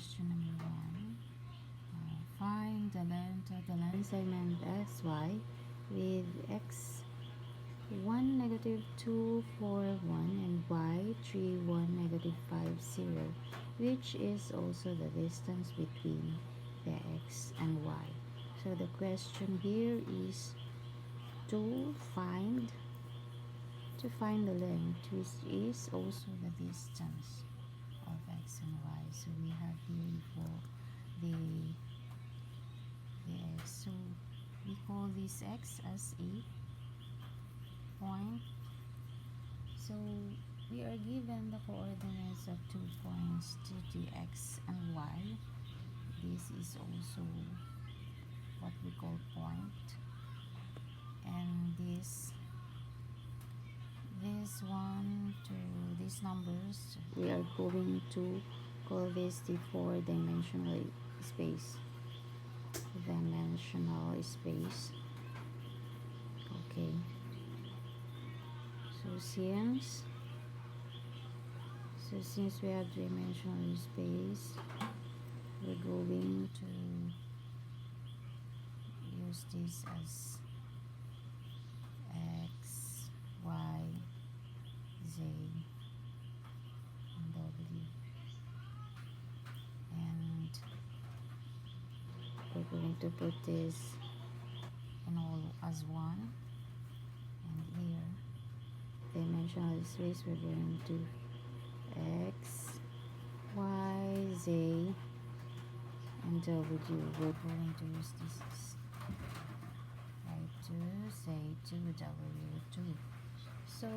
question number 1. Find the length of the line segment xy with x 1 negative 2 4 1 and y 3 1 negative 5 0, which is also the distance between the x and y. So the question here is to find the length, which is also the distance of x and y. So we have here for the x. So we call this x as a point. So we are given the coordinates of 2 points, the x and y. This is also what we call point, and this one to these numbers, we are going to call this the four-dimensional space. Okay, so since we have dimensional space, we're going to use this as x, y, z, and w, and we're going to put this in all as 1, and here dimensional space we're going to x, y, z, and w. We're going to use this as y2, z2, w2. So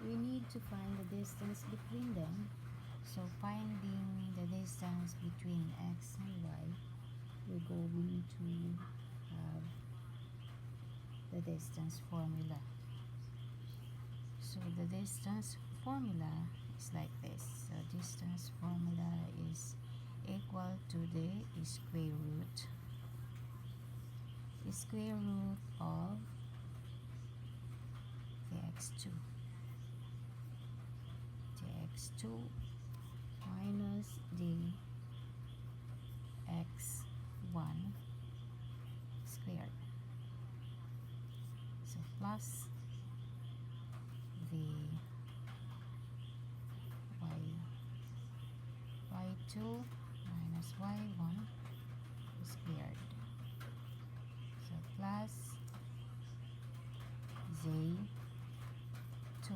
we need to find the distance between them. So finding the distance between x and y, we're going to have the distance formula. So the distance formula is like this. So distance formula is equal to the square root of the x2 minus the x1 squared. So plus the y2 minus y1 squared. So plus z2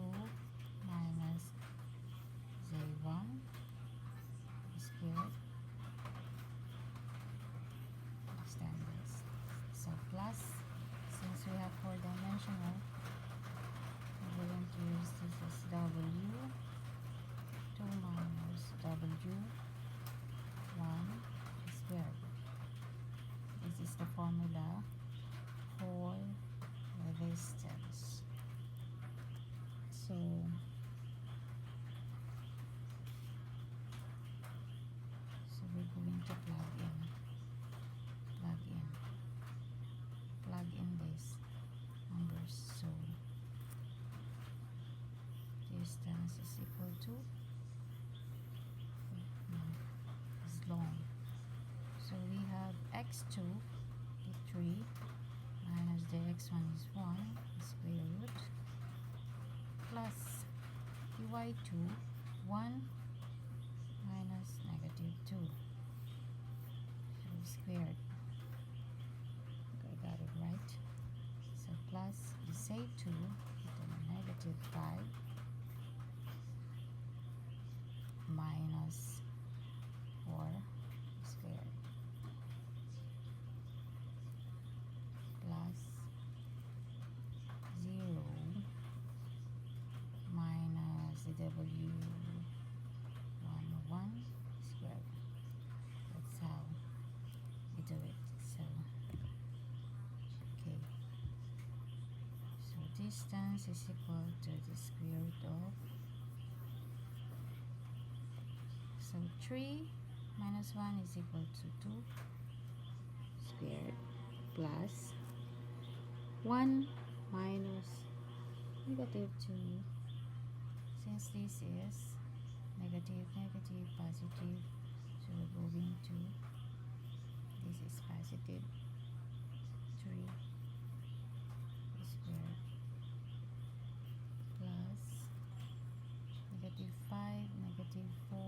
minus z1 squared. Understand this. So plus, since we have 4-dimensional, we're going to use this as w2 minus w1 squared. This is the formula for the distance. So we're going to plug in these numbers. So distance is equal to is long. So we have x2 is 3 minus the x1 is 1 square root plus the y2 1 minus negative 2 squared. I got it right. So plus the z2 then negative 5 minus 4 squared plus 0 minus the w1 squared. That's how we do it. So okay, so distance is equal to the square root of, so 3 minus 1 is equal to 2 squared plus 1 minus negative 2, since this is negative, negative, positive. So we're going to, this is positive 3 squared plus negative 5, negative 4,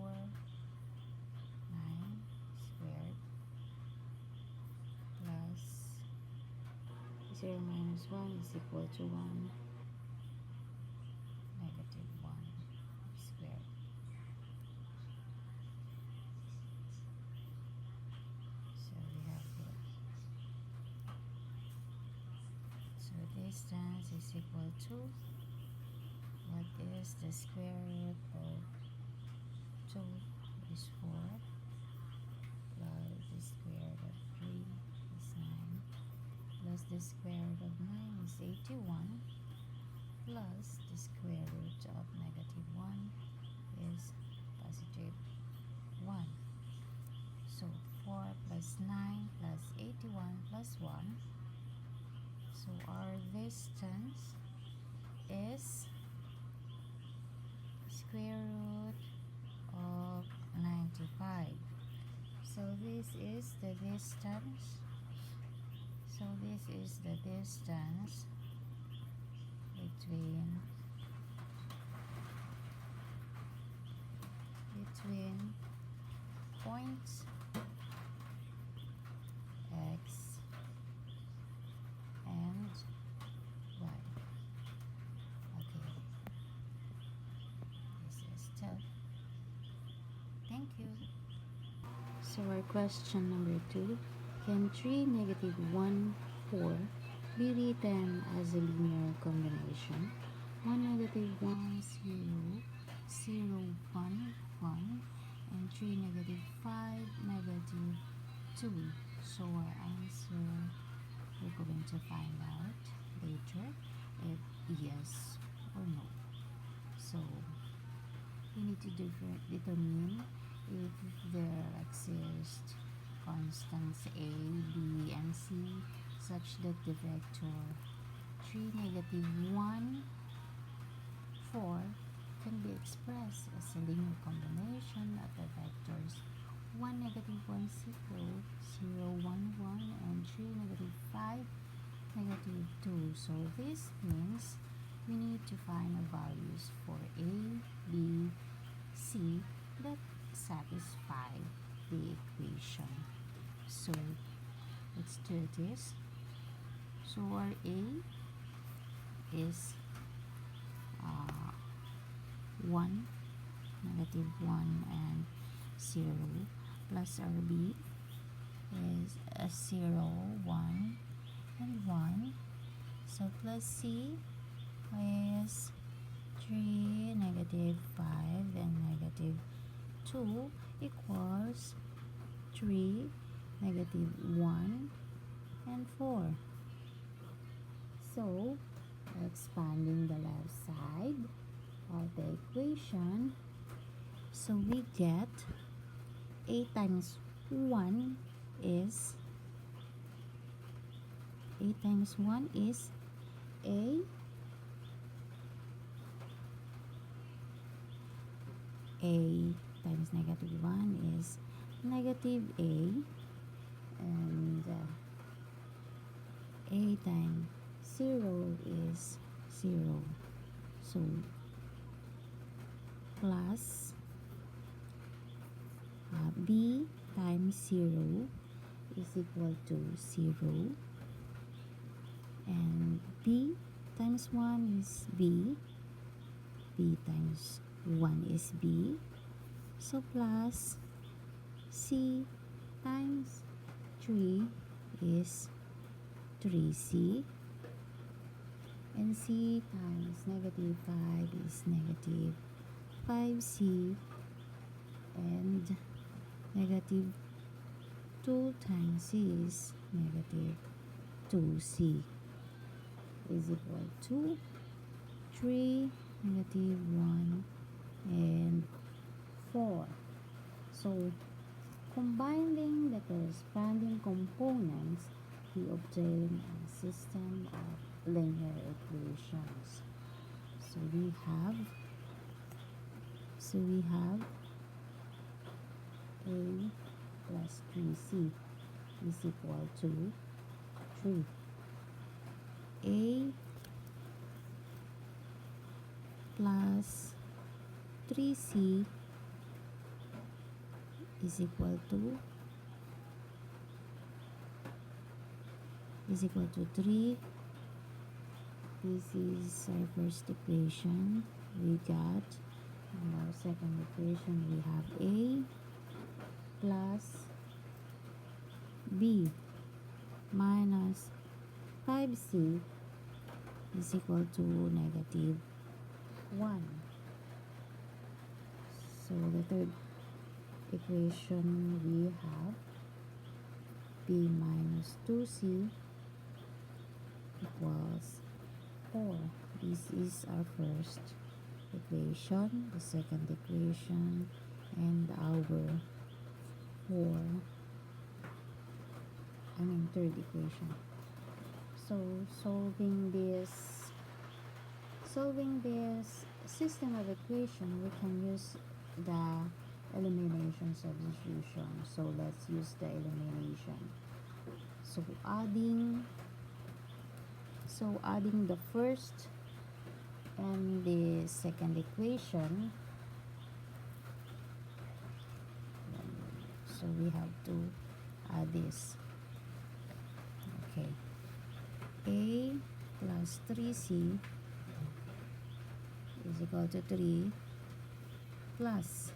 9 squared plus 0 minus 1 is equal to 1, negative 1 squared. So we have here. So distance is equal to, what is the square root of 2 is 4 plus the square root of 3 is 9 plus the square root of 9 is 81 plus the square root of negative 1 is positive 1. So 4 plus 9 plus 81 plus 1. So our distance is square root of 95. So this is the distance. So this is the distance between points X and Y. Okay. This is tough. Thank you. So our question number 2. Can 3, negative 1, 4 be written as a linear combination? 1, negative 1, 0, 0, 1, 1, and 3, negative 5, negative 2. So our answer, we're going to find out later if yes or no. So we need to determine if there exist constants A, B, and C such that the vector 3, negative 1, 4 can be expressed as a linear combination of the vectors 1, negative 1, 0, 0, 1, 1, and 3, negative 5, negative 2. So this means we need to find the values for A, B, C that satisfy the equation. So let's do this. So our A is 1, negative 1, and 0, plus our B is a 0, 1, and 1. So plus C is 3, negative 5, and negative 2 equals 3, negative 1, and 4. So, expanding the left side of the equation, so we get A times 1 is A times 1 is A times negative 1 is negative A, and A times 0 is 0. So plus B times 0 is equal to 0, and B times 1 is B, B times 1 is B, so plus C times 3 is 3C, and C times negative 5 is negative 5C, and negative 2 times C is negative 2C is equal to 3, negative 1, and 4. So combining the corresponding components, we obtain a system of linear equations. So we have So we have A plus 3C is equal to 3. A plus 3C is equal to 3. This is our first equation we got. And our second equation, we have A plus B minus 5C is equal to negative 1. So the third equation, we have B minus 2C equals 4. This is our first equation, the second equation, and our third equation. So solving this system of equation, we can use the elimination substitution. So let's use the elimination. So adding the first and the second equation, so we have to add this. Okay, A plus 3C is equal to 3 plus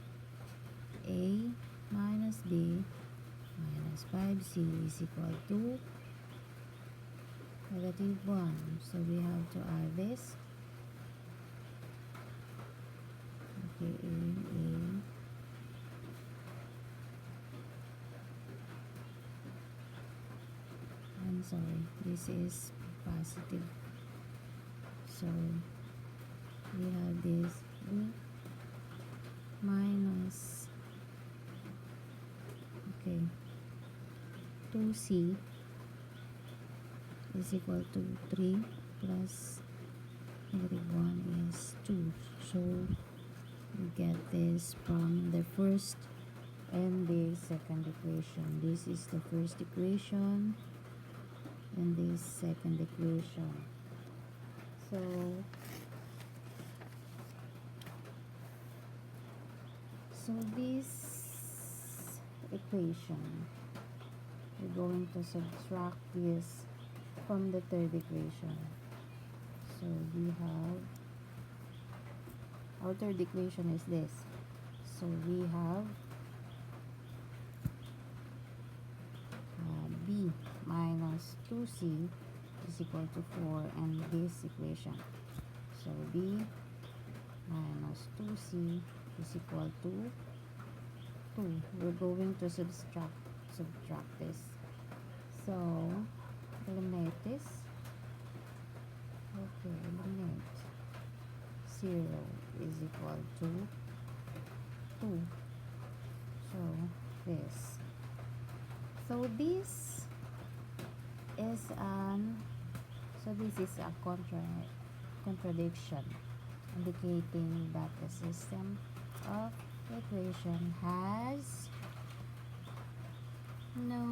A minus B minus 5C is equal to negative 1. So we have to add this. Okay, I'm sorry, this is positive. So we have this B minus 2C is equal to 3 plus negative 1 is 2. So we get this from the first and the second equation. This is the first equation and this second equation. So this equation, we're going to subtract this from the third equation. So we have our third equation is this. So we have B minus 2C is equal to 4, and this equation. So B minus 2C is equal to 2. We're going to subtract this. So eliminate this. Okay, eliminate. 0 is equal to 2. So this. So this is a contradiction, indicating that the system of equation has no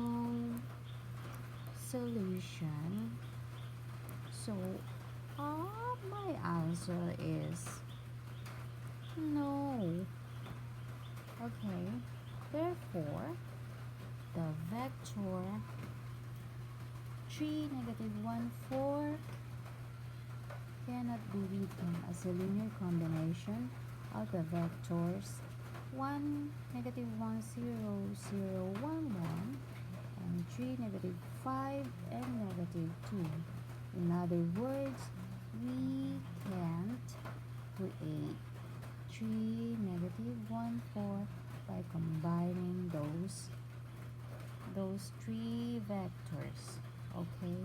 solution. So my answer is no. Okay, therefore the vector 3, negative 1, 4 cannot be written as a linear combination of the vectors 1, negative 1, 0, 0, 1, 1, and 3, negative 5, and negative 2. In other words, we can't create 3, negative 1, 4 by combining those three vectors. Okay,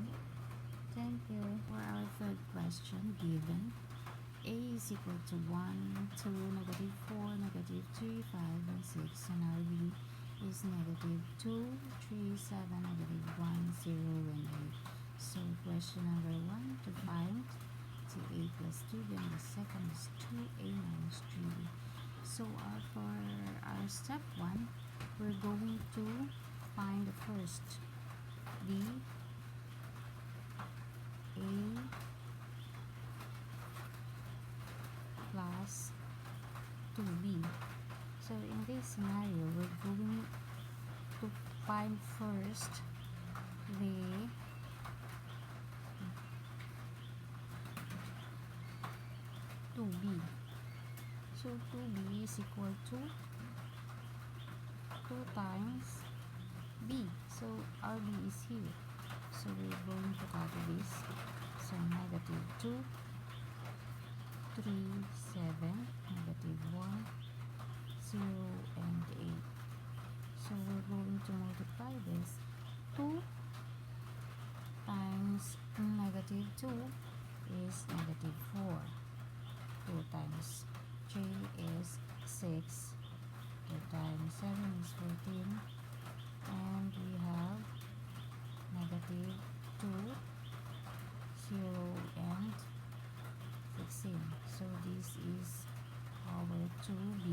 thank you. For our third question, given A is equal to 1, 2, negative 4, negative 3, 5, and 6, and our B is negative 2, 3, 7, negative 1, 0, and 8. So question number 1, to find 2a plus 2, then the second is 2a minus 3. So for our step 1, we're going to find the first b a plus 2b. So in this scenario, we're going to find first the 2b. So 2b is equal to 2 times b. So our b is here. So we're going to copy this. So negative 2, 3, 7, negative 1, 0, and 8. So we're going to multiply this. 2 times negative 2 is negative 4. 2 times 3 is 6. 2 times 7 is 14. And we have negative 2, 0, and 16. So this is our 2b.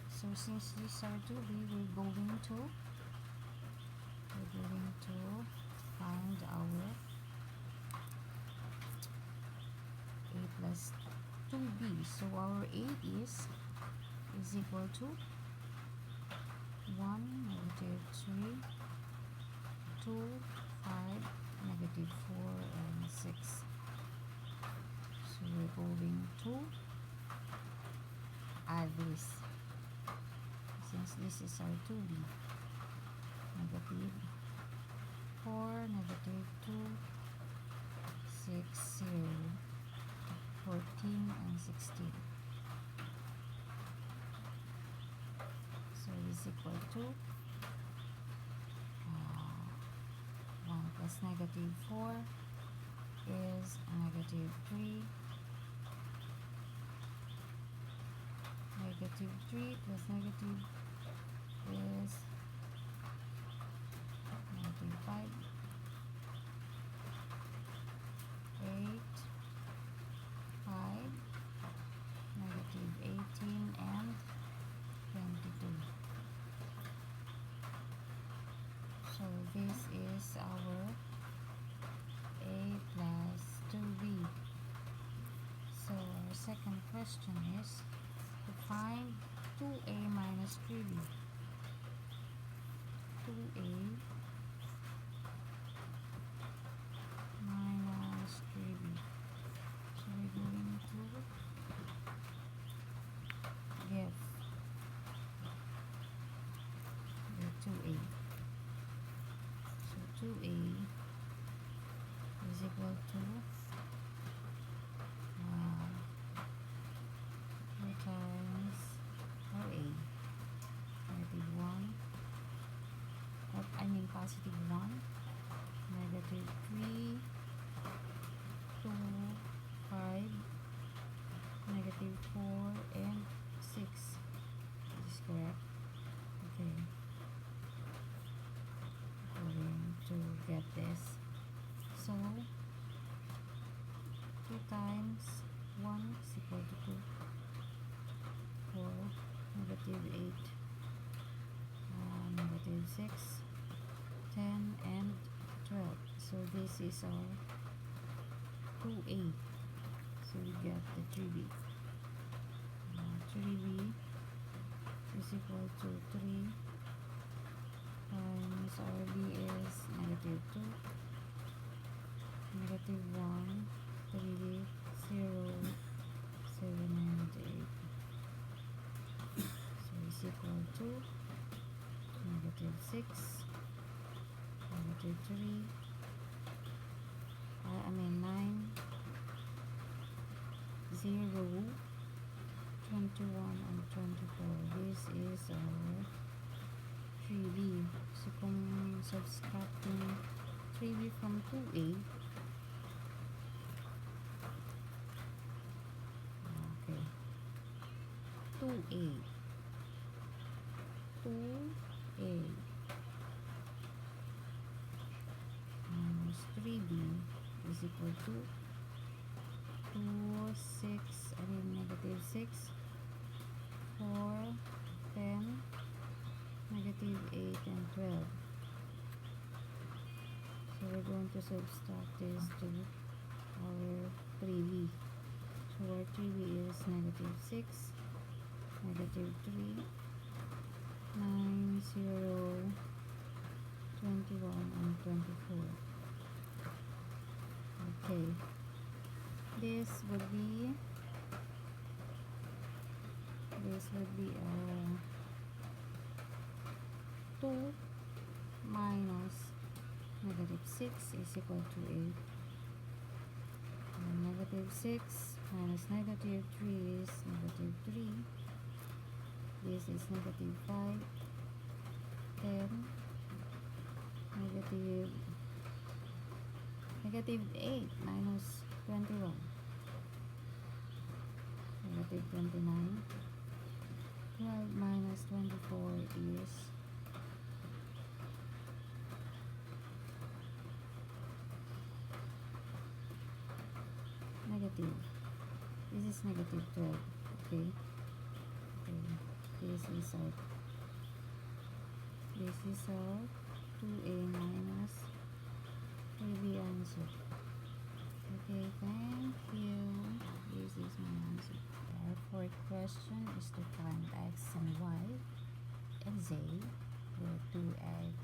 So since these are 2b, we're going to find our a plus 2b. So our a is equal to 1, negative 3, 2, 5, negative 4, and 6. So we're going to add this. Since this is our 2b, negative 4, negative 2, 6, 0, 14, and 16. So is equal to 1 plus negative 4 is negative 3. Negative 3 plus negative is negative 5. 8, 5, negative 18, and 22. So this is our a plus 2b. So our second question is to find 2a minus 3b. 2a minus 3b. So we're going to get the 2a. So 2a is equal to 2 times our a, negative 1, I mean positive 1, negative 3, 2, 5, negative 4, and 6. Is this correct? Okay. Going to get this. So 2 times 1 is equal to 2. 4, negative 8, negative 6, 10, and 12. So this is our 2a. So we get the 3b. 3b is equal to 3 times our b is negative 2, negative 1, 3, 0, 7, and 8. So is equal to negative 6, negative 3, 9, 0, 21, and 24. This is our 3b. So kung subtracting 3b from 2a, okay, 2a, 2a minus 3b is equal to 2, 6, negative 6, 4, so subtract this to our 3b. So our 3b is negative 6, negative 3, 9, 0, 21, and 24. Okay, this would be 2 minus negative 6 is equal to 8. And negative 6 minus negative 3 is negative 3. This is negative 5, 10, negative 8 minus 21, negative 29. 12 minus 24 is negative. This is negative 12. Okay. This is our 2a minus 3b answer. Okay, thank you. This is my answer. Our fourth question is to find x and y and z with 2x,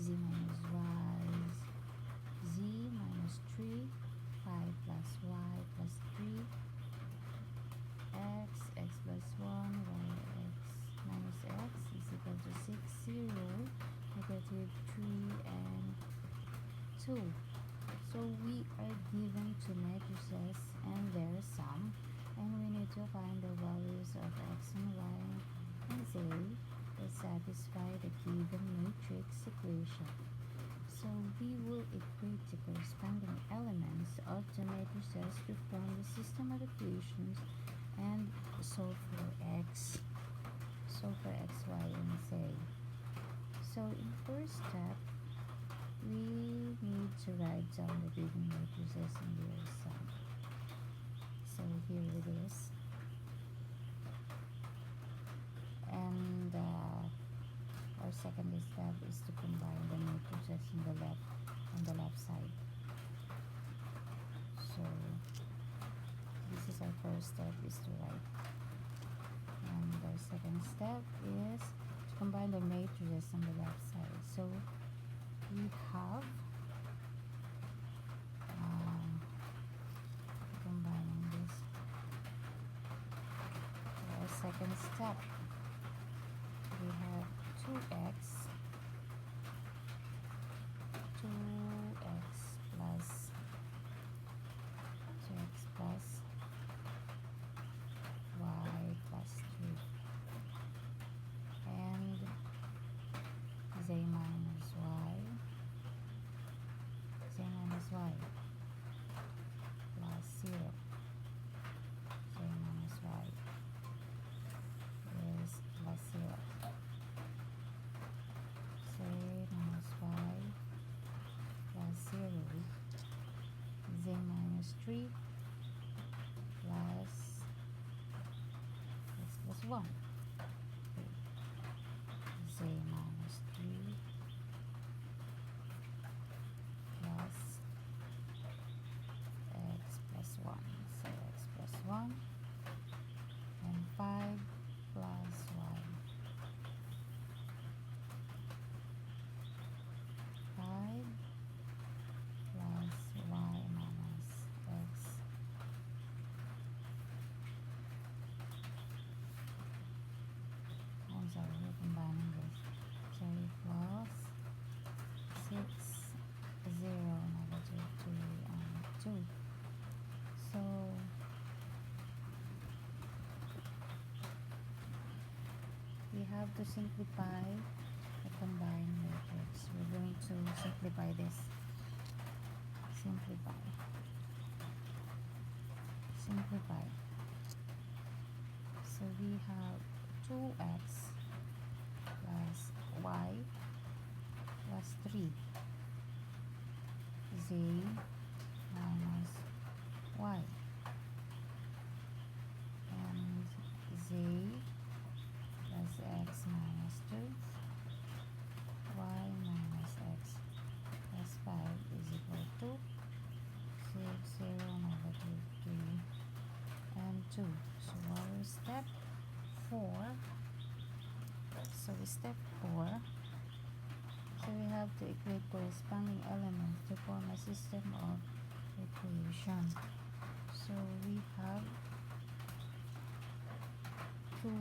z minus y, z minus 3, 5 plus y plus 3, x plus 1, y x minus x is equal to 6, 0, negative 3, and 2. So we are given two matrices and their sum, and we need to find the values of x and y and z that satisfy the given matrix equation. So we will equate the corresponding elements of the matrices to form the system of equations and solve for x, y, and z. So in first step, we need to write down the given matrices in their sum. So here it is. And our second step is to combine the matrices on the left side. So this is our first step, is to write. And our second step is to combine the matrices on the left side. So we have combining this. Our second step, we have 2x plus y plus 3 and z minus y plus 0. Z minus y is plus 0. Z minus y plus 0. Z minus 3 plus x plus 1. Okay. Z minus 3 plus x plus 1. So x plus 1 and 5 plus y. 5 plus y minus x. I'm sorry, we're combining this. So plus 6, 0, negative 3, and 2. So we have to simplify the combined matrix. We're going to simplify this. Simplify. So we have 2x plus y plus 3, z minus y, and z plus x minus 2, y minus x plus 5 is equal 2. So our step 4. So step 4. So we have to equate corresponding elements to form a system of equation. So we have to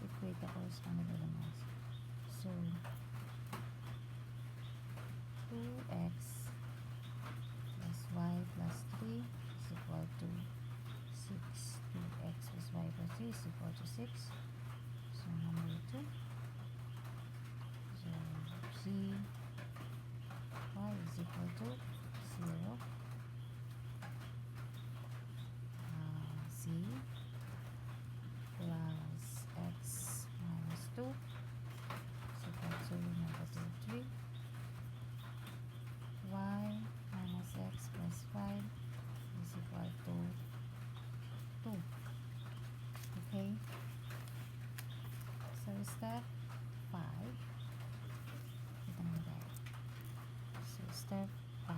equate the corresponding elements. So 2x plus y plus 3 is equal to 6. 2x plus y plus 3 is equal to 6. So number 2. So z y is equal to 0. Z plus x minus 2 is equal to negative 3. Y minus x plus 5 is equal to 2. Okay? So step 5. Ito naman tayo. So step 5.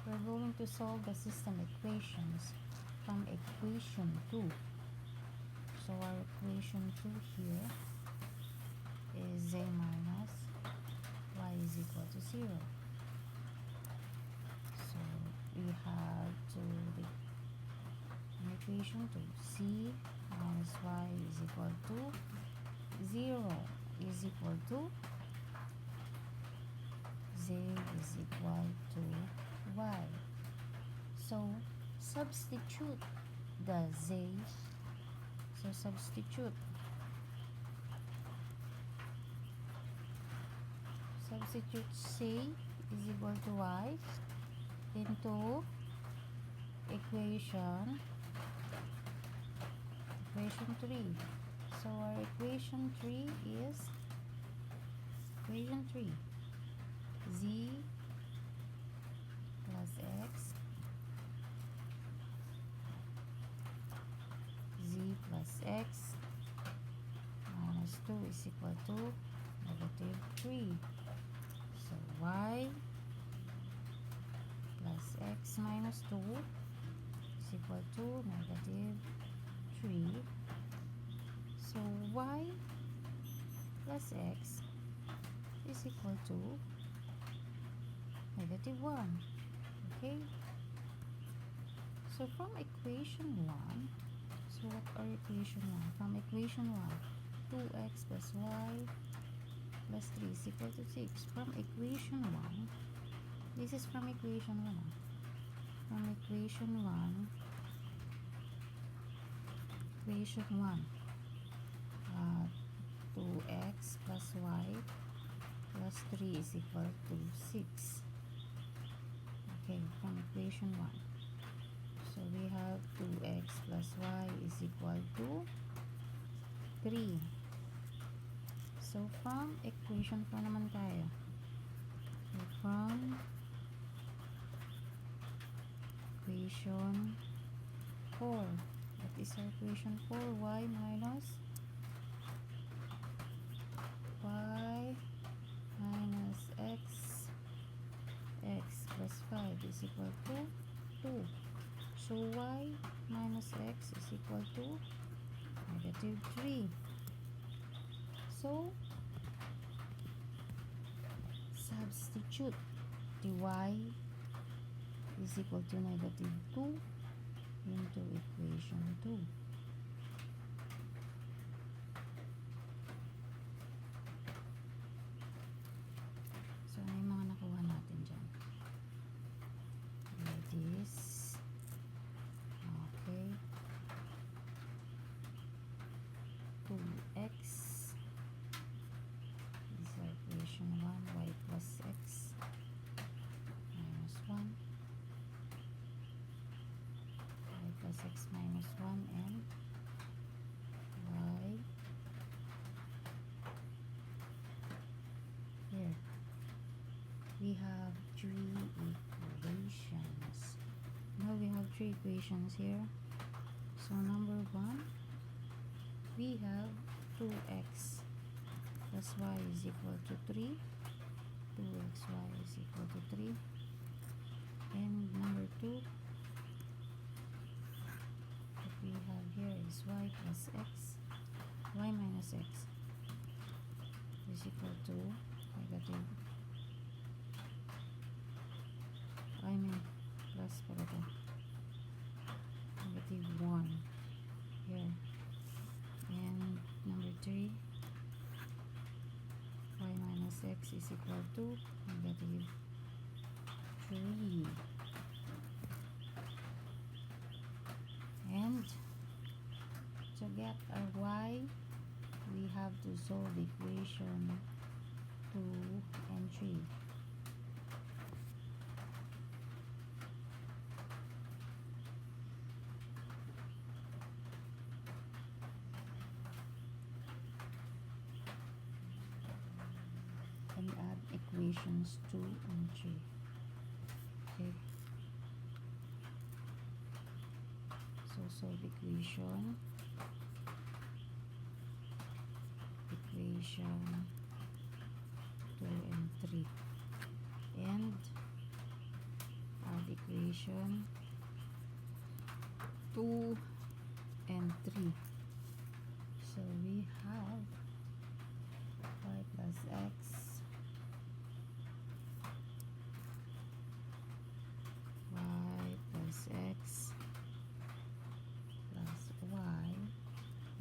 We're going to solve the system equations from equation 2. So our equation 2 here is z minus y is equal to 0. So we have to in equation 2, z minus y is equal to 0 is equal to z is equal to y. So substitute the z. So substitute c is equal to y into equation 3. So our equation 3 is equation 3, z plus x z plus x minus 2 is equal to negative 3. So y plus x minus 2 is equal to negative 3. So y plus x is equal to negative 1. Okay? So from equation 1, so what are equation 1? From equation 1, 2x plus y plus 3 is equal to 6. From equation 1, this is from equation 1. From equation 1, 2x plus y plus 3 is equal to 6. Okay, from equation 1. So we have 2x plus y is equal to 3. So from equation 4 naman tayo. So from equation 4. What is our equation 4? Y minus x plus 5 is equal to 2. So y minus x is equal to negative 3. So substitute the y is equal to negative 2 into equation 2. So ano yung mga nakuha natin dyan? This. Okay. 2x is our equation 1, y plus x minus 1, y plus x minus 1, and y here we have 3 equations. Now we have 3 equations here. So number 1, we have 2x plus y is equal to 3. 2xy is equal to 3. And number 2, plus x, y minus x is equal to negative y min plus pala to, negative 1 here. And number 3, y minus x is equal to negative 3. And to get our y, we have to solve equation 2 and 3. And add equations 2 and 3. Okay. So solve equation 2 and 3, and add equation 2 and 3. So we have y plus x, y plus x plus y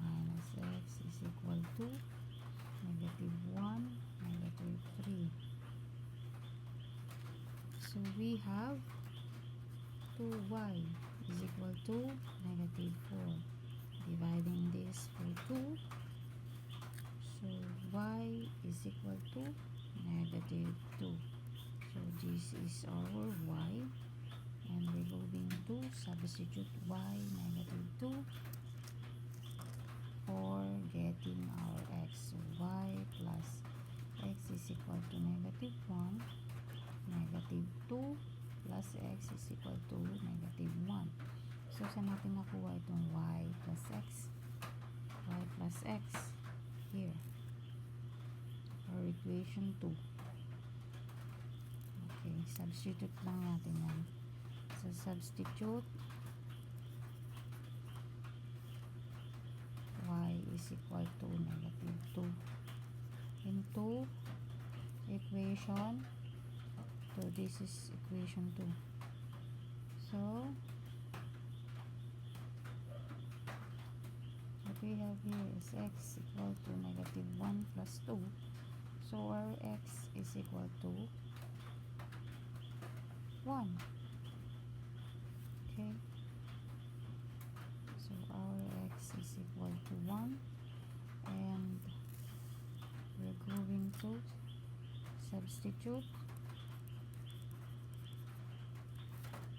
minus x is equal to negative 1, negative 3. So we have 2y is equal to negative 4. Dividing this by 2, so y is equal to negative 2. So this is our y, and we're going to substitute y negative 2 for getting our x. So y plus x is equal to negative 1, negative 2 plus x is equal to negative 1. So saan natin nakuha itong y plus x? Y plus x here, or equation 2. Okay, substitute lang natin yan. So substitute y is equal to negative 2 into equation 2. This is equation 2. So what we have here is x equal to negative 1 plus 2. So our x is equal to 1. Okay. So our x is equal to 1, and we're going to substitute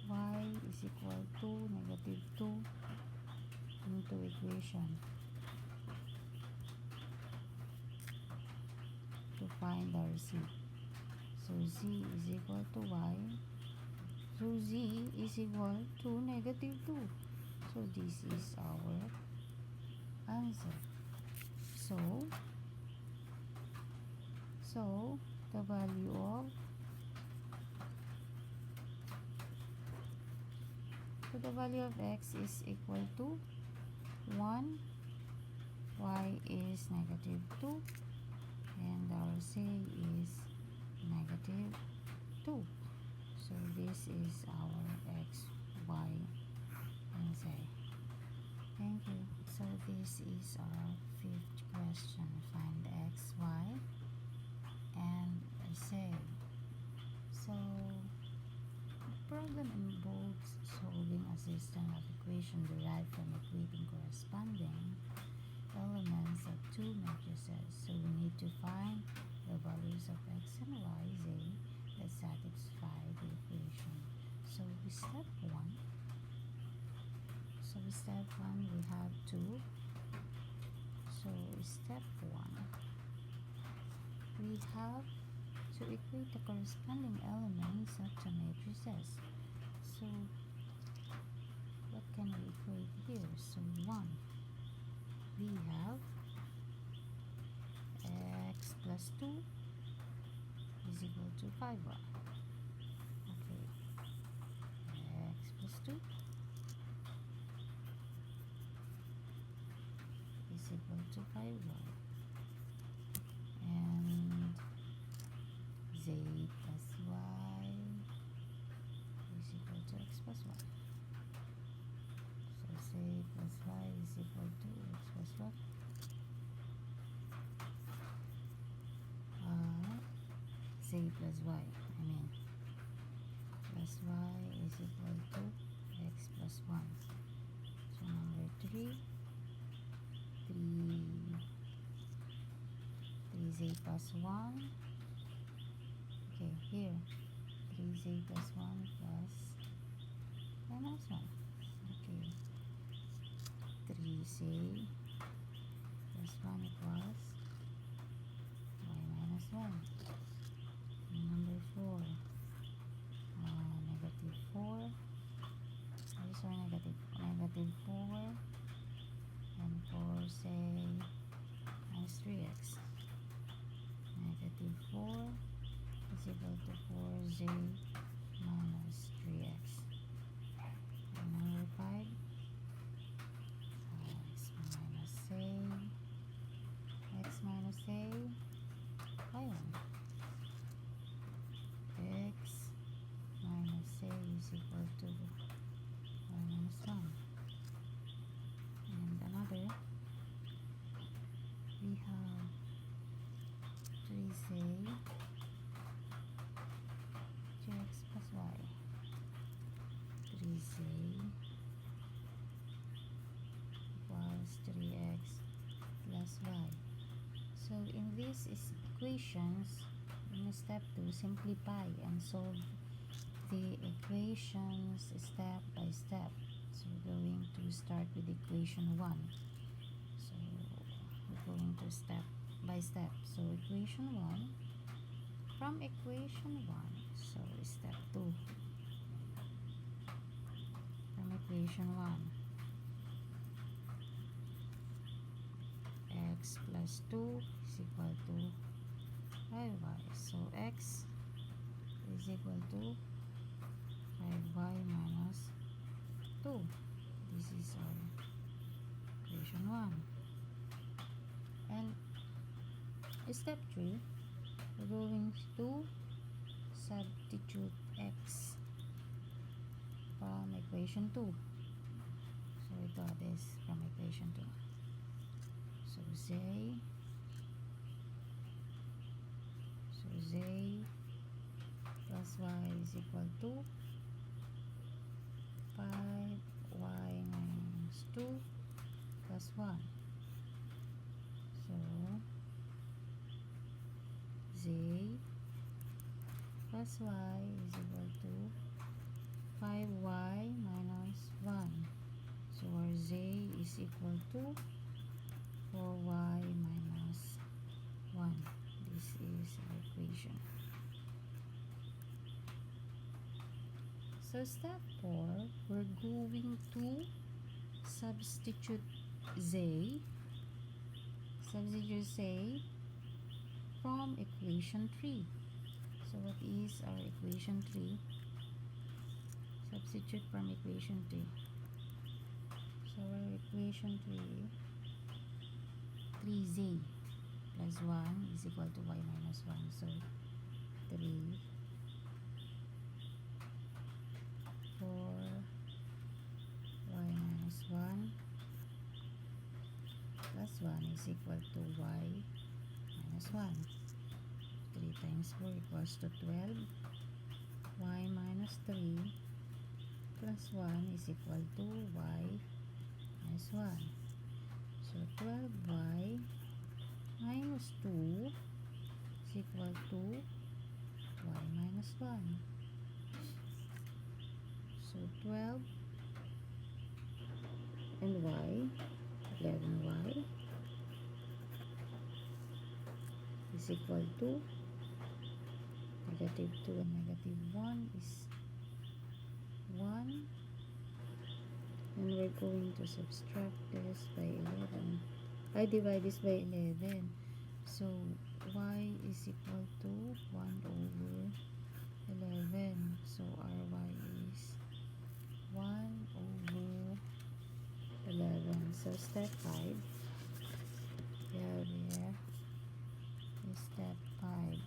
y is equal to negative 2 into equation to find our z. So z is equal to y. So z is equal to negative 2. So this is our answer. So the value of x is equal to 1, y is negative 2, and our z is negative 2. So this is our x, y, and z. Thank you. So this is our 5th question. Find x, y, and z. So the problem involves solving a system of equation derived from equating corresponding elements of two matrices. So we need to find the values of x and y, z that satisfy the equation. So step 1. We have to. So step 1, we have to equate the corresponding elements of the matrices. So what can we equate here? So 1, we have x plus 2 is equal to 5y. Okay, x plus 2 equal to 5y, and z plus y is equal to x plus y. So z plus y is equal to x plus what? Z plus y, plus y is equal to x plus 1. So number 3, 3z plus 1. Okay, here 3z plus 1 plus minus 1. Okay, 3z plus 1 equals y minus 1. And number 4, negative 4. Sorry, negative 4 and 4 say minus 3x. Negative 4 is equal to 4z minus 3x. And number 5, x minus a, y1. X minus a is equal to y minus 1. And another, we have 3z 3x plus y. 3z equals 3x plus y. So in these equations, in step 2, simplify and solve the equations step by step. So we're going to start with equation 1. So we're going to step by step. So equation 1, from equation 1, so step 2, from equation 1, x plus 2 is equal to 5y. So x is equal to 5y minus 2. This is our equation 1. And step 3, we're going to substitute x from equation 2. So we got this from equation 2. So z plus y is equal to 5y minus 2 plus 1. So z plus y is equal to 5y minus 1. So our z is equal to 4y minus 1. This is our equation. So step 4, we're going to substitute z from equation 3. So what is our equation 3? Substitute from equation 3. So our equation 3z plus 1 is equal to y minus 1. So 3, 4, y minus 1 plus 1 is equal to y minus 1. 3 times 4 equals to 12. Y minus 3 plus 1 is equal to y minus 1. So 12y minus 2 is equal to y minus 1. So 12 and y, 11y is equal to negative 2 and negative 1 is 1. And we're going to subtract this by 11. I divide this by 11. So y is equal to 1 over 11. So our y is 1 over 11. So step 5, step 5.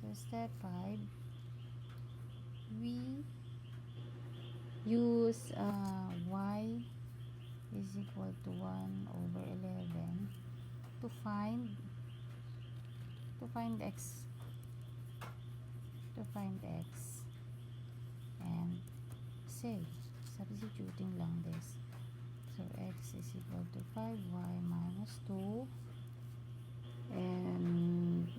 So step 5, we use y is equal to 1 over 11 to find x, and say substituting lang this. So x is equal to 5y minus 2, and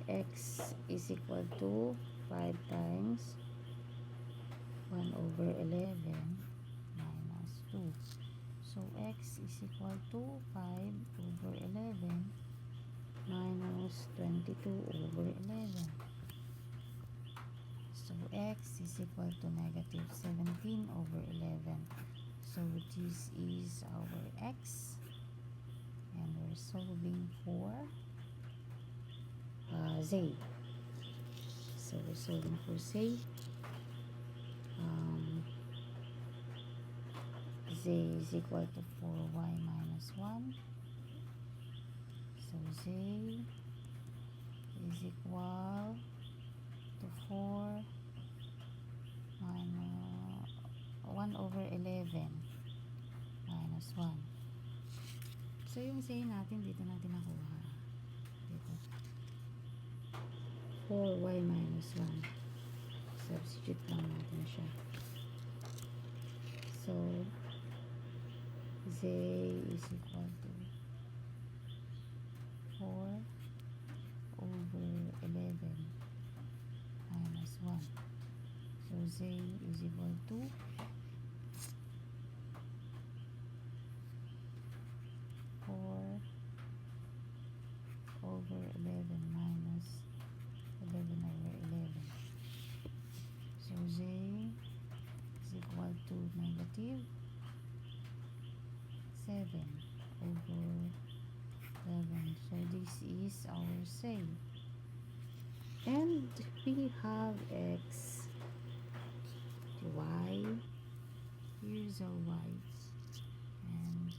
x is equal to 5 times 1 over 11 minus 2. So x is equal to 5 over 11 minus 22 over 11. So x is equal to negative 17 over 11. So this is our x, and we're solving for z. So we're solving for z. Z is equal to 4y minus 1. So z is equal to 4 minus 1 over 11 minus 1. So yung z natin dito natin nakuha. Dito. 4y minus 1. Substitute lang natin siya. So z is equal to 4 over 11 minus 1. So z is equal to 4 over 11 minus 11 over 11. So z is equal to negative 7 over 11. So this is our say. And we have x, y, here's our y's, and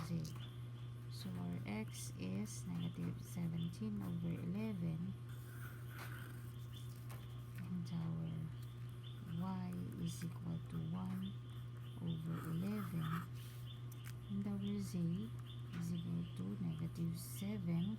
z. So our x is negative 17 over 11, and our y is equal to 1 over 11, and our z is equal to negative 7